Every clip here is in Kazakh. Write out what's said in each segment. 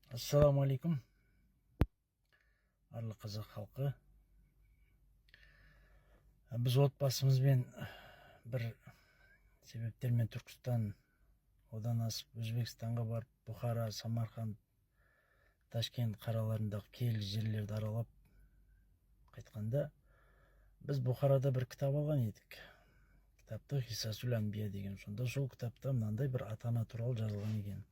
Assalamu alaikum. Барлық қазақ халқы. Біз отбасымызбен бір себептермен Түркістан, одан асып Өзбекстанға барып, Бұхара, Самарқанд, Ташкент қараларындағы киелі жерлерді аралап қайтқанда, біз Бұхарада бір кітап алған едік. Кітапты Қиссасул Анбия деген. Сонда сол кітапта мынандай бір ата-ана туралы жазылған екен.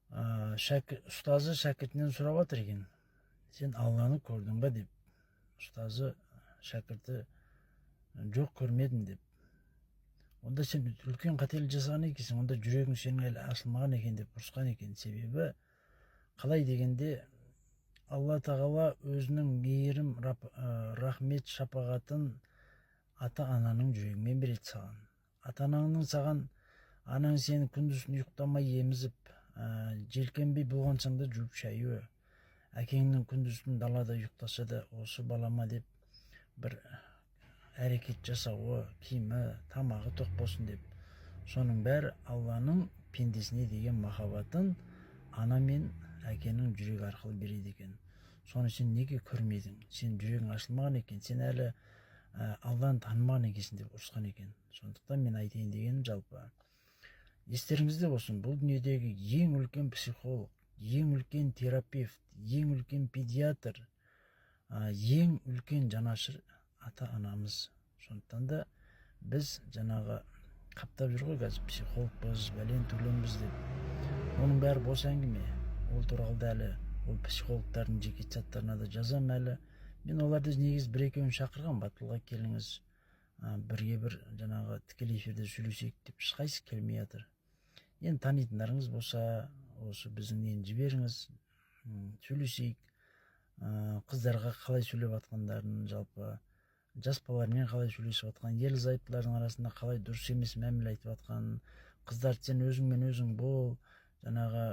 Ұстазы шәкіртінен сұрап жатыр екен: сен Алланы көрдің ба деп. Ұстазы шәкірті: жоқ, көрмедім деп. Онда сен үлкен қателік жасаған екенсің, онда жүрегің сенің әлі ашылмаған екен деп ұрысқан екен. Себебі қалай дегенде, Алла тағала өзінің мейірім, рахмет, шапағатын ата-ананың жүрегімен береді саған. Ата-ананың саған, анаң сені күндізін ұйықтамай емізіп, желкенбей болғансың да жуып шаюы, әкеңнің күндізін далада ұйықтаса да осы балама деп бір әрекет жасауы, киімі, тамағы тоқ болсын деп. Соның бәрі Алланың пендесіне деген махаббатын ана мен әкенің жүрегі арқылы береді екен. Соны сен неге көрмедің? Сен жүрегің ашылмаған екен, сен әлі Алланы танымаған екенсің деп ұрысқан екен. Сондықтан мен айтайын дегенім, жалпы естеріңізде болсын, бұл дүниедегі ең үлкен психолог, ең үлкен терапевт, ең үлкен педиатр, ең үлкен жанашыр ата-анамыз. Сондықтан да біз жаңағы қаптап жүр ғой қазір, психологпыз, бәлен түгленбіз деп. Оның бәрі бос әңгіме. Ол туралы әлі ол психологтардың жеке чаттарына да жазам әлі. Мен оларды негіз бір-екеуін шақырған, батылға келіңіз, бірге бір жаңағы тікелей эфирде сөйлесейік деп, ешқайсысы келмей жатыр. Енді танитындарыңыз болса, осы біздің нені жіберіңіз, сөйлесейік. Қыздарға қалай сөйлеп жатқандарын, жалпы жас балалармен қалай сөйлесіп жатқан, ерлі зайыптылардың арасында қалай дұрыс емес мәміле айтып жатқан, қыздар сен өзіңмен өзің бол, жаңағы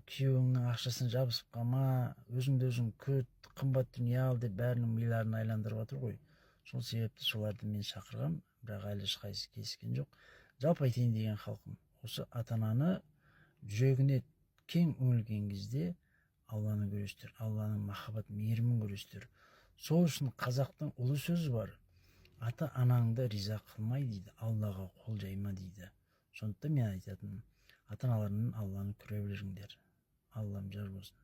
күйеуіңнің ақшасын жабысып қалма, өзіңді өзің күт, қымбат дүние ал деп бәрінің миларын айландырып жатыр ғой. Сол себепті соларды мен шақырғам, бірақ әлі ешқайсысы келіскен жоқ. Жалпы айтайын деген халқым, осы ата-ананы жүрегіне кең үңілген кезде Алланы көресіздер, Алланың махаббат мейірімін көресіздер. Сол үшін қазақтың ұлы сөзі бар: ата-анаңды риза қылмай дейді, Аллаға қол жайма дейді. Сондықтан мен айтатыным, ата-аналарынан Алланы көре біліңдер. Аллам жар болсын.